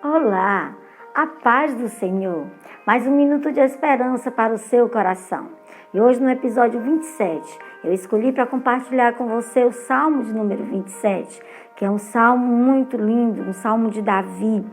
Olá, a paz do Senhor. Mais um minuto de esperança para o seu coração. E hoje no episódio 27, eu escolhi para compartilhar com você o Salmo de número 27, que é um salmo muito lindo, um salmo de Davi.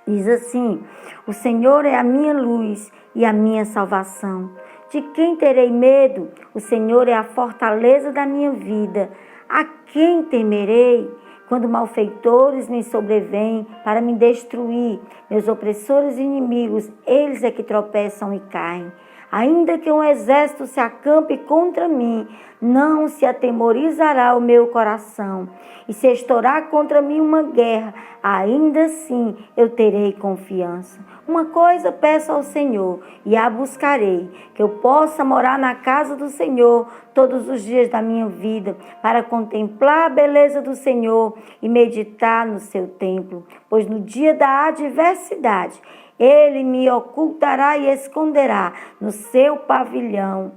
Diz assim: o Senhor é a minha luz e a minha salvação. De quem terei medo? O Senhor é a fortaleza da minha vida. A quem temerei? Quando malfeitores me sobrevêm para me destruir, meus opressores e inimigos, eles é que tropeçam e caem. Ainda que um exército se acampe contra mim, não se atemorizará o meu coração. E se estourar contra mim uma guerra, ainda assim eu terei confiança. Uma coisa peço ao Senhor e a buscarei, que eu possa morar na casa do Senhor todos os dias da minha vida, para contemplar a beleza do Senhor e meditar no seu templo. Pois no dia da adversidade, Ele me ocultará e esconderá no seu pavilhão,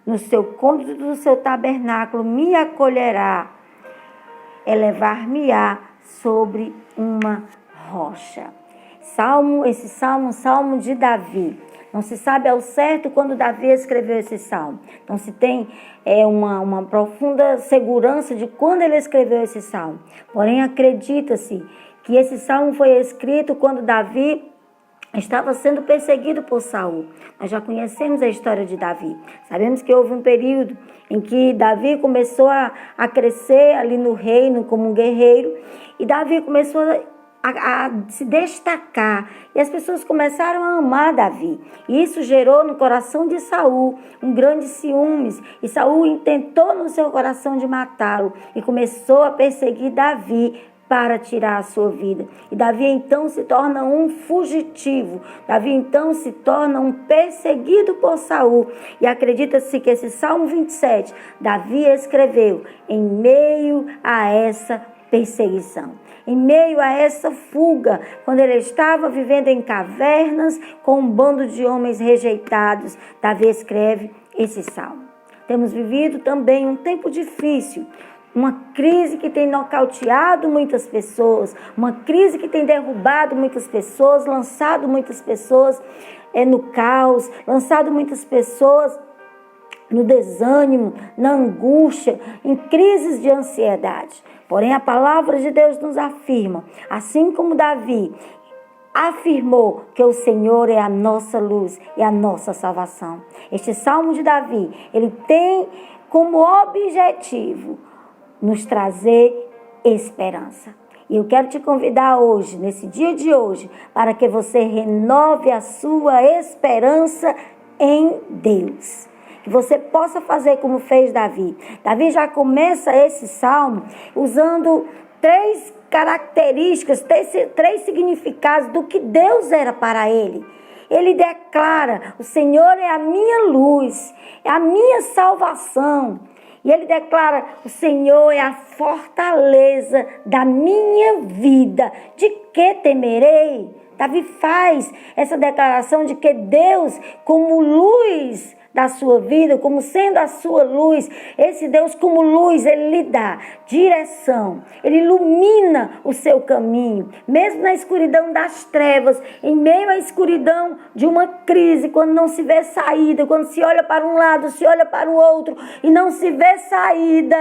no seu cômodo do seu tabernáculo, me acolherá, elevar-me-á sobre uma rocha. Esse salmo é um salmo de Davi. Não se sabe ao certo quando Davi escreveu esse salmo. Não se tem uma profunda segurança de quando ele escreveu esse salmo. Porém, acredita-se que esse salmo foi escrito quando Davi estava sendo perseguido por Saul. Nós já conhecemos a história de Davi. Sabemos que houve um período em que Davi começou a crescer ali no reino como um guerreiro. E Davi começou a se destacar, e as pessoas começaram a amar Davi. E isso gerou no coração de Saul um grande ciúmes, e Saul intentou no seu coração de matá-lo, e começou a perseguir Davi para tirar a sua vida. E Davi então se torna um fugitivo. Davi então se torna um perseguido por Saul. E acredita-se que esse Salmo 27, Davi escreveu em meio a essa perseguição. Em meio a essa fuga, quando ele estava vivendo em cavernas com um bando de homens rejeitados, Davi escreve esse salmo. Temos vivido também um tempo difícil, uma crise que tem nocauteado muitas pessoas, uma crise que tem derrubado muitas pessoas, lançado muitas pessoas no caos, lançado muitas pessoas no desânimo, na angústia, em crises de ansiedade. Porém, a palavra de Deus nos afirma, assim como Davi afirmou que o Senhor é a nossa luz e a nossa salvação. Este salmo de Davi, ele tem como objetivo nos trazer esperança. E eu quero te convidar hoje, nesse dia de hoje, para que você renove a sua esperança em Deus. Que você possa fazer como fez Davi. Davi já começa esse salmo usando três características, três significados do que Deus era para ele. Ele declara: o Senhor é a minha luz, é a minha salvação. E ele declara: o Senhor é a fortaleza da minha vida. De que temerei? Davi faz essa declaração de que Deus, como luz da sua vida, como sendo a sua luz, esse Deus como luz, ele lhe dá direção, ele ilumina o seu caminho, mesmo na escuridão das trevas, em meio à escuridão de uma crise, quando não se vê saída, quando se olha para um lado, se olha para o outro e não se vê saída,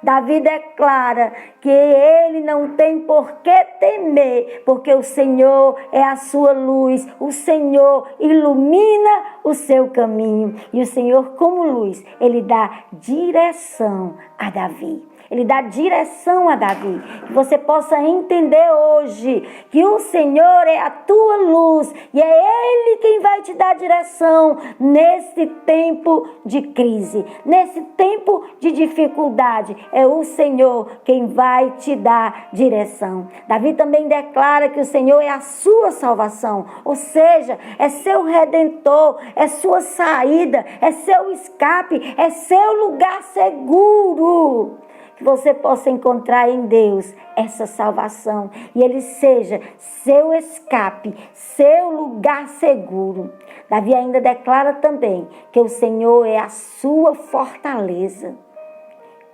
Davi declara que ele não tem por que temer, porque o Senhor é a sua luz, o Senhor ilumina o seu caminho. E o Senhor, como luz, ele dá direção a Davi. Ele dá direção a Davi. Que você possa entender hoje que o Senhor é a tua luz e é Ele quem vai te dar direção nesse tempo de crise, nesse tempo de dificuldade. É o Senhor quem vai te dar direção. Davi também declara que o Senhor é a sua salvação, ou seja, é seu redentor, é sua saída, é seu escape, é seu lugar seguro. Que você possa encontrar em Deus essa salvação e Ele seja seu escape, seu lugar seguro. Davi ainda declara também que o Senhor é a sua fortaleza.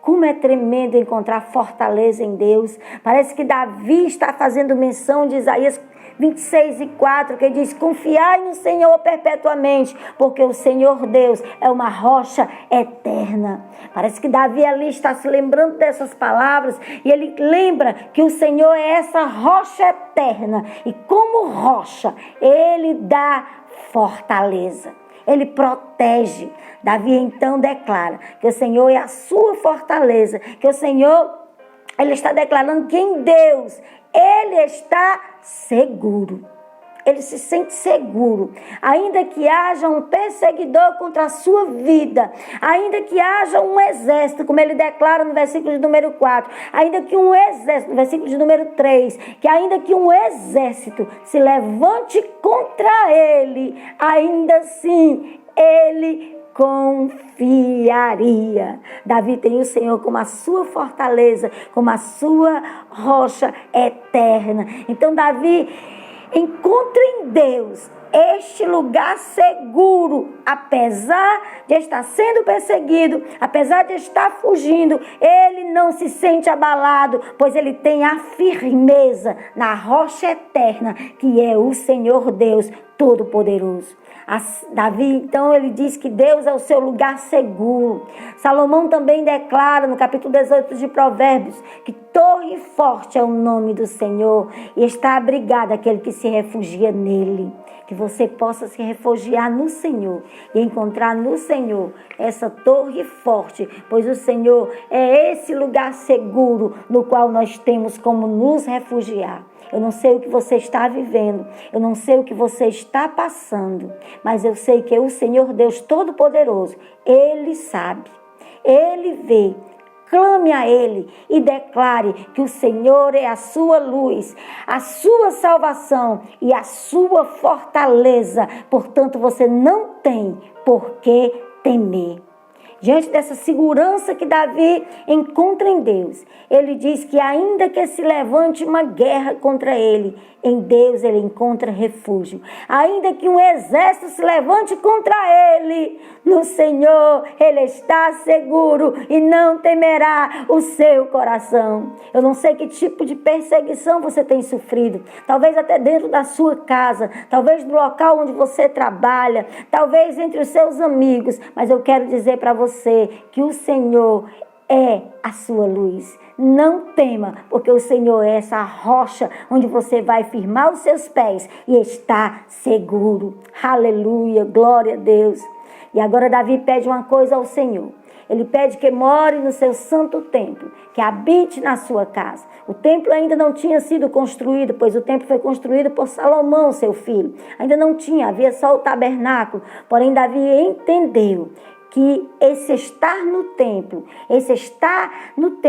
Como é tremendo encontrar fortaleza em Deus. Parece que Davi está fazendo menção de Isaías 26:4, que diz: confiai no Senhor perpetuamente, porque o Senhor Deus é uma rocha eterna. Parece que Davi ali está se lembrando dessas palavras, e ele lembra que o Senhor é essa rocha eterna, e como rocha, ele dá fortaleza, ele protege. Davi então declara que o Senhor é a sua fortaleza, que o Senhor, ele está declarando que em Deus ele está seguro. Ele se sente seguro, ainda que haja um perseguidor contra a sua vida, ainda que haja um exército, como ele declara no versículo de número 4, ainda que um exército, no versículo de número 3, que ainda que um exército se levante contra ele, ainda assim ele confiaria. Davi tem o Senhor como a sua fortaleza, como a sua rocha eterna. Então Davi encontra em Deus este lugar seguro, apesar de estar sendo perseguido, apesar de estar fugindo, ele não se sente abalado, pois ele tem a firmeza na rocha eterna, que é o Senhor Deus Todo-Poderoso. Davi, então, ele diz que Deus é o seu lugar seguro. Salomão também declara no capítulo 18 de Provérbios que torre forte é o nome do Senhor e está abrigado aquele que se refugia nele. Que você possa se refugiar no Senhor e encontrar no Senhor essa torre forte, pois o Senhor é esse lugar seguro no qual nós temos como nos refugiar. Eu não sei o que você está vivendo, eu não sei o que você está passando, mas eu sei que o Senhor Deus Todo-Poderoso, Ele sabe, Ele vê. Clame a Ele e declare que o Senhor é a sua luz, a sua salvação e a sua fortaleza. Portanto, você não tem por que temer. Diante dessa segurança que Davi encontra em Deus, ele diz que ainda que se levante uma guerra contra ele, em Deus ele encontra refúgio. Ainda que um exército se levante contra ele, no Senhor ele está seguro e não temerá o seu coração. Eu não sei que tipo de perseguição você tem sofrido, talvez até dentro da sua casa, talvez no local onde você trabalha, talvez entre os seus amigos, mas eu quero dizer para você que o Senhor é a sua luz. Não tema, porque o Senhor é essa rocha onde você vai firmar os seus pés e está seguro. Aleluia, glória a Deus. E agora Davi pede uma coisa ao Senhor. Ele pede que more no seu santo templo, que habite na sua casa. O templo ainda não tinha sido construído, pois o templo foi construído por Salomão, seu filho. Ainda não tinha, havia só o tabernáculo. Porém, Davi entendeu que esse estar no templo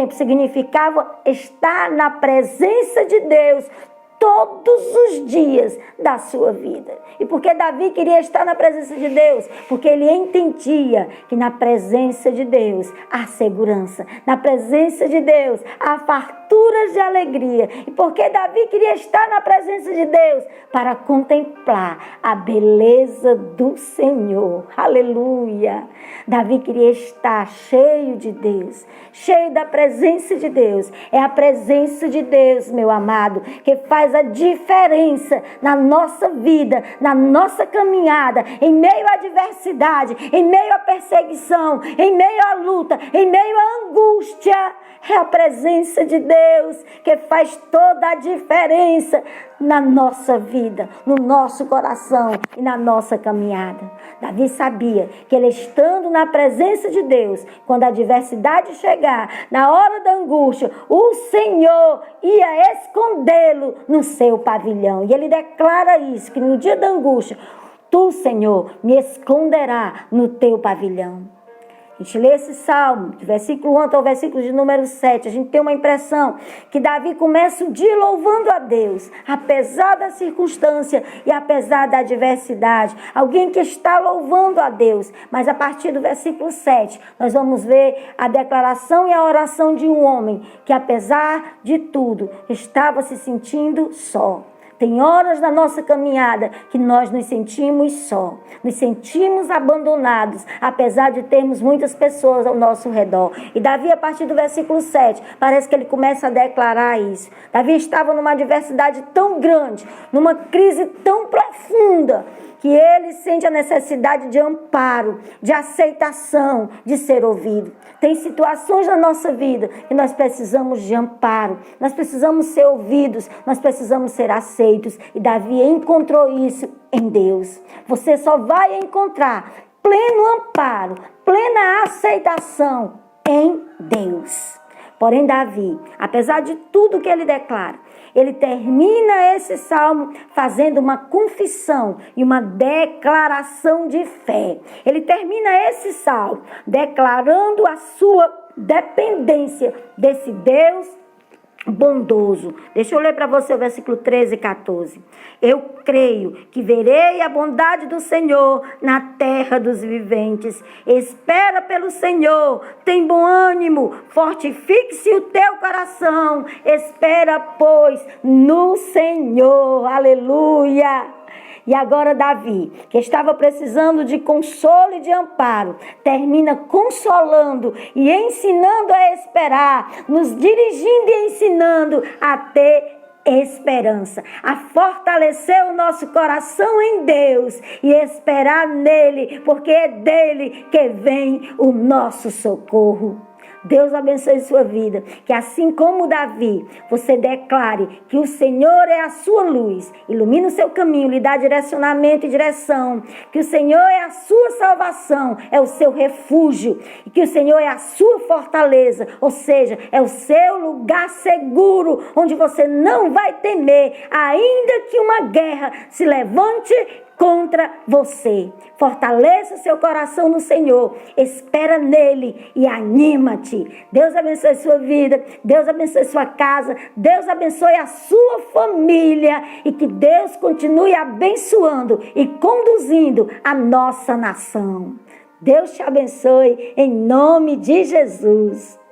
significava estar na presença de Deus todos os dias da sua vida. E por que Davi queria estar na presença de Deus? Porque ele entendia que na presença de Deus há segurança, na presença de Deus há farturas de alegria. E por que Davi queria estar na presença de Deus? Para contemplar a beleza do Senhor. Aleluia! Davi queria estar cheio de Deus, cheio da presença de Deus. É a presença de Deus, meu amado, que faz a diferença na nossa vida, na nossa caminhada, em meio à adversidade, em meio à perseguição, em meio à luta, em meio à angústia. É a presença de Deus que faz toda a diferença na nossa vida, no nosso coração e na nossa caminhada. Davi sabia que ele estando na presença de Deus, quando a adversidade chegar, na hora da angústia, o Senhor ia escondê-lo no seu pavilhão. E ele declara isso, que no dia da angústia, tu, Senhor, me esconderá no teu pavilhão. A gente lê esse salmo, de versículo 1 até o versículo de número 7, a gente tem uma impressão que Davi começa o dia louvando a Deus, apesar da circunstância e apesar da adversidade. Alguém que está louvando a Deus, mas a partir do versículo 7, nós vamos ver a declaração e a oração de um homem que, apesar de tudo, estava se sentindo só. Tem horas na nossa caminhada que nós nos sentimos só, nos sentimos abandonados, apesar de termos muitas pessoas ao nosso redor. E Davi, a partir do versículo 7, parece que ele começa a declarar isso. Davi estava numa adversidade tão grande, numa crise tão profunda, que ele sente a necessidade de amparo, de aceitação, de ser ouvido. Tem situações na nossa vida que nós precisamos de amparo, nós precisamos ser ouvidos, nós precisamos ser aceitos. E Davi encontrou isso em Deus. Você só vai encontrar pleno amparo, plena aceitação em Deus. Porém, Davi, apesar de tudo que ele declara, ele termina esse salmo fazendo uma confissão e uma declaração de fé. Ele termina esse salmo declarando a sua dependência desse Deus bondoso. Deixa eu ler para você o versículo 13 e 14. Eu creio que verei a bondade do Senhor na terra dos viventes. Espera pelo Senhor, tem bom ânimo, fortifique-se o teu coração. Espera, pois, no Senhor. Aleluia! E agora Davi, que estava precisando de consolo e de amparo, termina consolando e ensinando a esperar, nos dirigindo e ensinando a ter esperança, a fortalecer o nosso coração em Deus e esperar nele, porque é dele que vem o nosso socorro. Deus abençoe sua vida, que assim como Davi, você declare que o Senhor é a sua luz, ilumina o seu caminho, lhe dá direcionamento e direção, que o Senhor é a sua salvação, é o seu refúgio, e que o Senhor é a sua fortaleza, ou seja, é o seu lugar seguro, onde você não vai temer, ainda que uma guerra se levante contra você. Fortaleça o seu coração no Senhor, espera nele e anima-te. Deus abençoe sua vida, Deus abençoe sua casa, Deus abençoe a sua família e que Deus continue abençoando e conduzindo a nossa nação. Deus te abençoe em nome de Jesus.